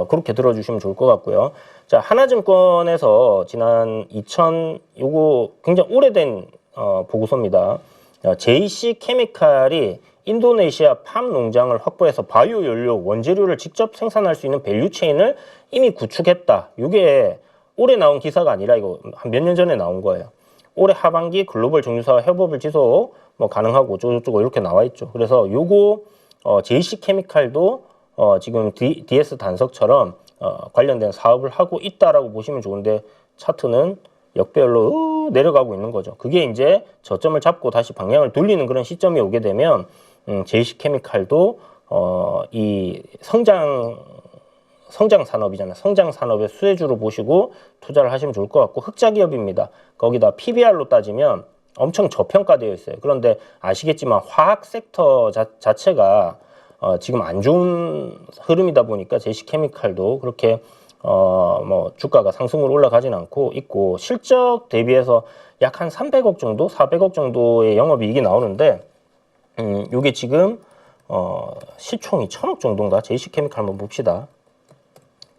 그렇게 들어주시면 좋을 것 같고요. 자, 하나증권에서 지난 요거 굉장히 오래된 보고서입니다. JC 케미칼이 인도네시아 팜 농장을 확보해서 바이오 연료 원재료를 직접 생산할 수 있는 밸류체인을 이미 구축했다. 이게 올해 나온 기사가 아니라 이거 한 몇 년 전에 나온 거예요. 올해 하반기 글로벌 정유사와 협업을 지속 가능하고 어쩌고저쩌고 이렇게 나와 있죠. 그래서 요거 JC 케미칼도 지금 DS 단석처럼 관련된 사업을 하고 있다라고 보시면 좋은데 차트는 역배열로 내려가고 있는 거죠. 그게 이제 저점을 잡고 다시 방향을 돌리는 그런 시점이 오게 되면 JC 케미칼도 이 성장 산업이잖아요. 성장 산업의 수혜주로 보시고 투자를 하시면 좋을 것 같고 흑자 기업입니다. 거기다 PBR로 따지면 엄청 저평가되어 있어요. 그런데 아시겠지만 화학 섹터 자체가 지금 안 좋은 흐름이다 보니까 JC케미칼도 그렇게 뭐 주가가 상승으로 올라가진 않고 있고 실적 대비해서 약 한 300억 정도, 400억 정도의 영업이익이 나오는데 요게 지금 시총이 1000억 정도인가? JC케미칼 한번 봅시다.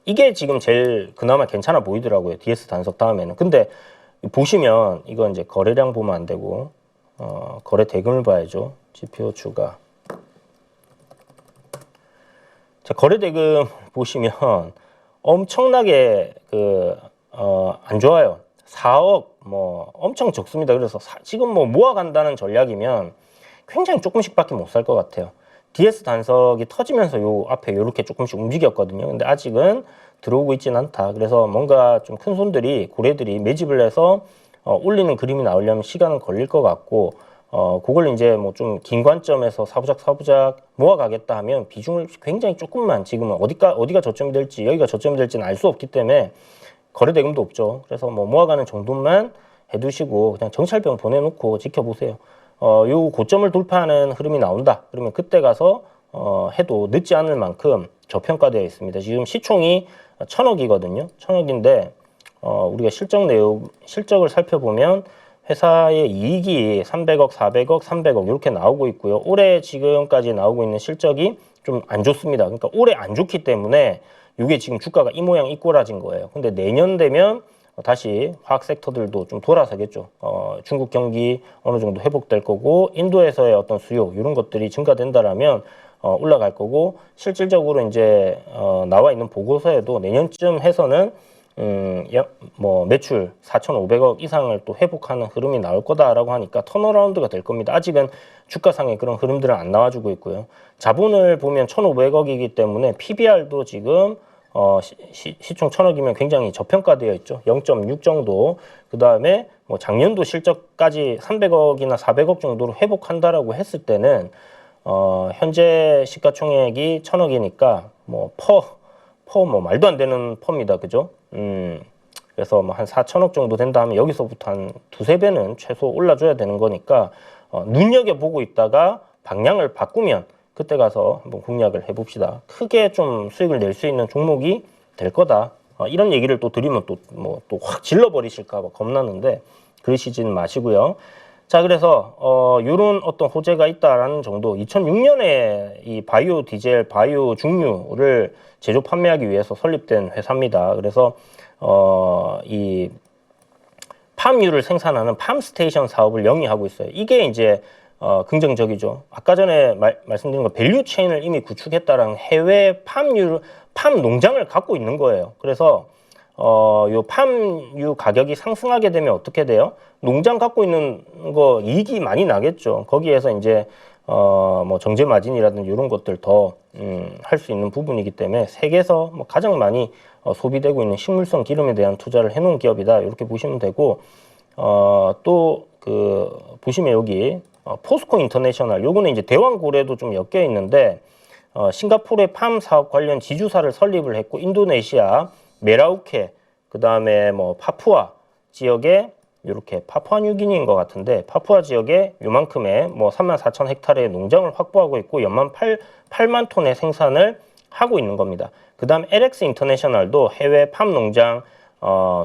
이게 지금 제일 그나마 괜찮아 보이더라고요. DS 단석 다음에는. 근데 보시면 이건 이제 거래량 보면 안 되고 거래 대금을 봐야죠. 지표 추가. 자, 거래 대금 보시면 엄청나게 안 좋아요. 4억 뭐 엄청 적습니다. 그래서 지금 뭐 모아간다는 전략이면 굉장히 조금씩밖에 못 살 것 같아요. DS 단석이 터지면서 요 앞에 이렇게 조금씩 움직였거든요. 근데 아직은 들어오고 있진 않다. 그래서 뭔가 좀 큰 손들이 고래들이 매집을 해서 올리는 그림이 나오려면 시간은 걸릴 것 같고 그걸 이제 뭐 좀 긴 관점에서 사부작 모아가겠다 하면 비중을 굉장히 조금만 지금은 어디가 저점이 될지 여기가 저점이 될지는 알 수 없기 때문에 거래 대금도 없죠. 그래서 뭐 모아가는 정도만 해두시고 그냥 정찰병 보내놓고 지켜보세요. 요 고점을 돌파하는 흐름이 나온다. 그러면 그때 가서 해도 늦지 않을 만큼 저평가되어 있습니다. 지금 시총이 1000억이거든요. 1000억인데 우리가 실적을 살펴보면 회사의 이익이 300억, 400억, 300억 이렇게 나오고 있고요. 올해 지금까지 나오고 있는 실적이 좀 안 좋습니다. 그러니까 올해 안 좋기 때문에 이게 지금 주가가 이 모양 이 꼬라진 거예요. 근데 내년 되면 다시 화학 섹터들도 좀 돌아서겠죠. 중국 경기 어느 정도 회복될 거고 인도에서의 어떤 수요 이런 것들이 증가된다라면 올라갈 거고 실질적으로 이제 나와 있는 보고서에도 내년쯤 해서는 뭐 매출 4,500억 이상을 또 회복하는 흐름이 나올 거다라고 하니까 턴어라운드가 될 겁니다. 아직은 주가상의 그런 흐름들은 안 나와주고 있고요. 자본을 보면 1,500억이기 때문에 PBR도 지금 시총 1,000억이면 굉장히 저평가되어 있죠. 0.6 정도. 그 다음에 뭐 작년도 실적까지 300억이나 400억 정도로 회복한다라고 했을 때는 현재 시가총액이 1,000억이니까 뭐 뭐 말도 안 되는 퍼입니다. 그죠? 그래서 뭐 한 4천억 정도 된다 하면 여기서부터 한 두세 배는 최소 올라줘야 되는 거니까 눈여겨보고 있다가 방향을 바꾸면 그때 가서 한번 공략을 해봅시다. 크게 좀 수익을 낼 수 있는 종목이 될 거다. 이런 얘기를 또 드리면 또 뭐 또 확 질러버리실까 봐 겁나는데 그러시지는 마시고요. 자, 그래서 요런 어떤 호재가 있다라는 정도. 2006년에 이 바이오 디젤, 바이오 중류를 제조 판매하기 위해서 설립된 회사입니다. 그래서 이 팜유를 생산하는 팜스테이션 사업을 영위하고 있어요. 이게 이제 긍정적이죠. 아까 전에 말씀드린 거 밸류 체인을 이미 구축했다라는 해외 팜 농장을 갖고 있는 거예요. 그래서 요 팜유 가격이 상승하게 되면 어떻게 돼요? 농장 갖고 있는 거 이익이 많이 나겠죠. 거기에서 이제 뭐 정제 마진이라든지 이런 것들 더 할 수 있는 부분이기 때문에 세계에서 뭐 가장 많이 소비되고 있는 식물성 기름에 대한 투자를 해놓은 기업이다. 이렇게 보시면 되고 또 그 보시면 여기 포스코 인터내셔널 요거는 이제 대왕고래도 좀 엮여 있는데 싱가포르의 팜 사업 관련 지주사를 설립을 했고 인도네시아 메라우케 그 다음에 뭐 파푸아 지역에 이렇게 파푸아뉴기니인 것 같은데 파푸아 지역에 요만큼의 뭐 34,000 헥타르의 농장을 확보하고 있고 연만 8만 톤의 생산을 하고 있는 겁니다. 그 다음 LX 인터내셔널도 해외 팜 농장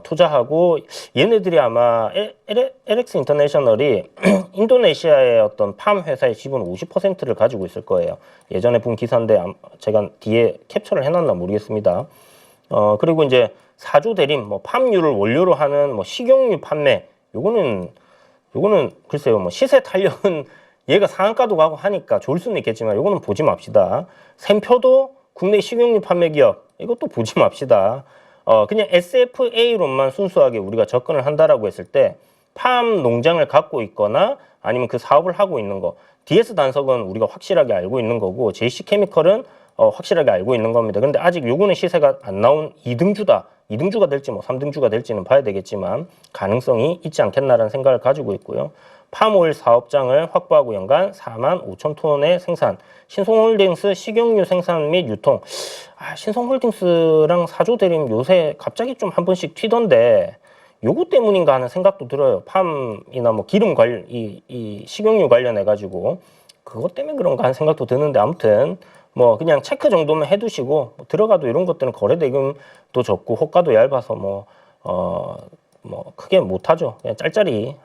투자하고 얘네들이 아마 LX 인터내셔널이 인도네시아의 어떤 팜 회사의 지분 50%를 가지고 있을 거예요. 예전에 본 기사인데 제가 뒤에 캡처를 해놨나 모르겠습니다. 그리고 이제 사조 대림, 뭐 팜유를 원료로 하는 뭐 식용유 판매, 요거는 글쎄요, 뭐 시세 탄력은 얘가 상한가도 가고 하니까 좋을 수는 있겠지만 요거는 보지 맙시다. 샘표도 국내 식용유 판매 기업, 이것도 보지 맙시다. 그냥 SFA로만 순수하게 우리가 접근을 한다라고 했을 때 팜 농장을 갖고 있거나 아니면 그 사업을 하고 있는 거, DS 단석은 우리가 확실하게 알고 있는 거고 JC 케미컬은 확실하게 알고 있는 겁니다. 근데 아직 요거는 시세가 안 나온 2등주다. 2등주가 될지 뭐 3등주가 될지는 봐야 되겠지만 가능성이 있지 않겠나라는 생각을 가지고 있고요. 팜오일 사업장을 확보하고 연간 45,000톤의 생산. 신성홀딩스 식용유 생산 및 유통. 신성홀딩스랑 사조대림 요새 갑자기 좀 한 번씩 튀던데 요거 때문인가 하는 생각도 들어요. 팜이나 뭐 기름 관련, 이 식용유 관련해가지고 그것 때문에 그런가 하는 생각도 드는데 아무튼 뭐 그냥 체크 정도만 해두시고 뭐 들어가도 이런 것들은 거래대금도 적고 호가도 얇아서 뭐 크게 못하죠. 그냥 짤짤이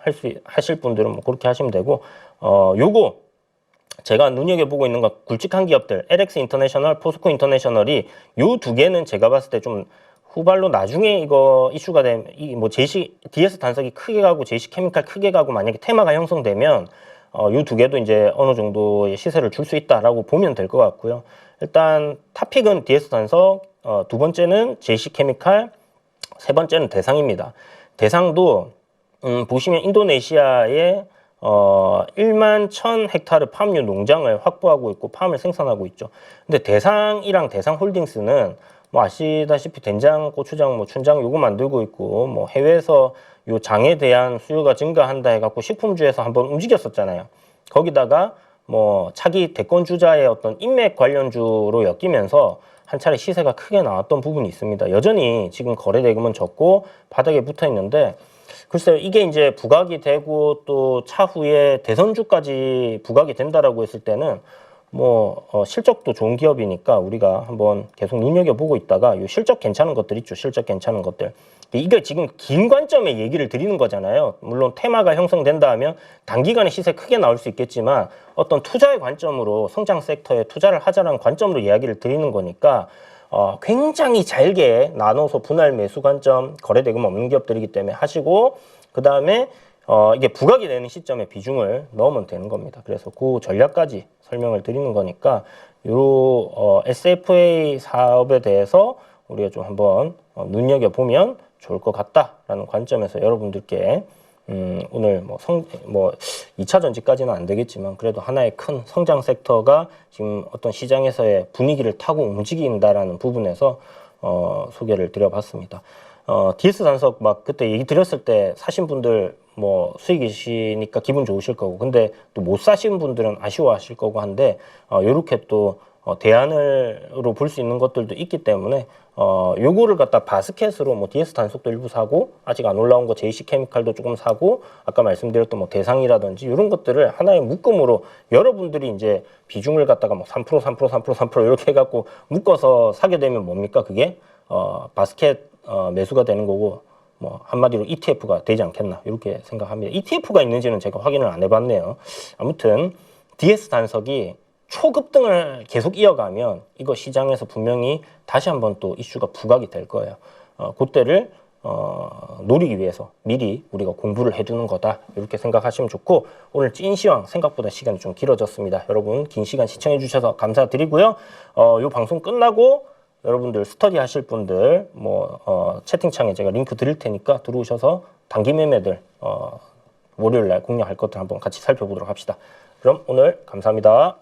하실 분들은 뭐 그렇게 하시면 되고 요거 제가 눈여겨보고 있는 거 굵직한 기업들 LX 인터내셔널, 포스코 인터내셔널이 요 두 개는 제가 봤을 때 좀 후발로 나중에 이거 이슈가 되면 뭐 DS 단석이 크게 가고 JC 케미칼 크게 가고 만약에 테마가 형성되면 요 두 개도 이제 어느 정도의 시세를 줄 수 있다라고 보면 될 것 같고요. 일단 탑픽은 DS 단석, 두 번째는 JC 케미칼, 세 번째는 대상입니다. 대상도 보시면 인도네시아에 1만 1,000 헥타르 팜유 농장을 확보하고 있고 팜을 생산하고 있죠. 근데 대상이랑 대상홀딩스는 뭐 아시다시피 된장, 고추장, 뭐 춘장 요거 만들고 있고 뭐 해외에서 요 장에 대한 수요가 증가한다 해갖고 식품주에서 한번 움직였었잖아요. 거기다가 뭐 차기 대권 주자의 어떤 인맥 관련주로 엮이면서 한 차례 시세가 크게 나왔던 부분이 있습니다. 여전히 지금 거래 대금은 적고 바닥에 붙어 있는데 글쎄요, 이게 이제 부각이 되고 또 차후에 대선주까지 부각이 된다라고 했을 때는 뭐 실적도 좋은 기업이니까 우리가 한번 계속 눈여겨보고 있다가 요 실적 괜찮은 것들 있죠. 실적 괜찮은 것들. 이게 지금 긴 관점의 얘기를 드리는 거잖아요. 물론 테마가 형성된다 하면 단기간에 시세 크게 나올 수 있겠지만 어떤 투자의 관점으로 성장 섹터에 투자를 하자는 관점으로 이야기를 드리는 거니까 굉장히 잘게 나눠서 분할 매수 관점, 거래대금 없는 기업들이기 때문에 하시고 그 다음에 이게 부각이 되는 시점에 비중을 넣으면 되는 겁니다. 그래서 그 전략까지 설명을 드리는 거니까 요 SFA 사업에 대해서 우리가 좀 한번 눈여겨보면 좋을 것 같다라는 관점에서 여러분들께 오늘 뭐 2차 전지까지는 안 되겠지만 그래도 하나의 큰 성장 섹터가 지금 어떤 시장에서의 분위기를 타고 움직인다라는 부분에서 소개를 드려봤습니다. DS 단석 막 그때 얘기 드렸을 때 사신 분들 뭐 수익이시니까 기분 좋으실 거고, 근데 또 못 사신 분들은 아쉬워하실 거고 한데 요렇게 또 대안으로 볼 수 있는 것들도 있기 때문에 요거를 갖다 바스켓으로 뭐 DS 단속도 일부 사고, 아직 안 올라온 거 JC 케미칼도 조금 사고, 아까 말씀드렸던 뭐 대상이라든지 이런 것들을 하나의 묶음으로 여러분들이 이제 비중을 갖다가 뭐 3%, 3%, 3%, 3% 이렇게 해갖고 묶어서 사게 되면 뭡니까? 그게 바스켓 매수가 되는 거고, 뭐 한마디로 ETF가 되지 않겠나 이렇게 생각합니다. ETF가 있는지는 제가 확인을 안 해봤네요. 아무튼 DS 단석이 초급등을 계속 이어가면 이거 시장에서 분명히 다시 한번 또 이슈가 부각이 될 거예요. 그때를 노리기 위해서 미리 우리가 공부를 해두는 거다 이렇게 생각하시면 좋고, 오늘 찐시황 생각보다 시간이 좀 길어졌습니다. 여러분 긴 시간 시청해 주셔서 감사드리고요. 요 방송 끝나고 여러분들 스터디 하실 분들 채팅창에 제가 링크 드릴 테니까 들어오셔서 단기 매매들 월요일 날 공략할 것들 한번 같이 살펴보도록 합시다. 그럼 오늘 감사합니다.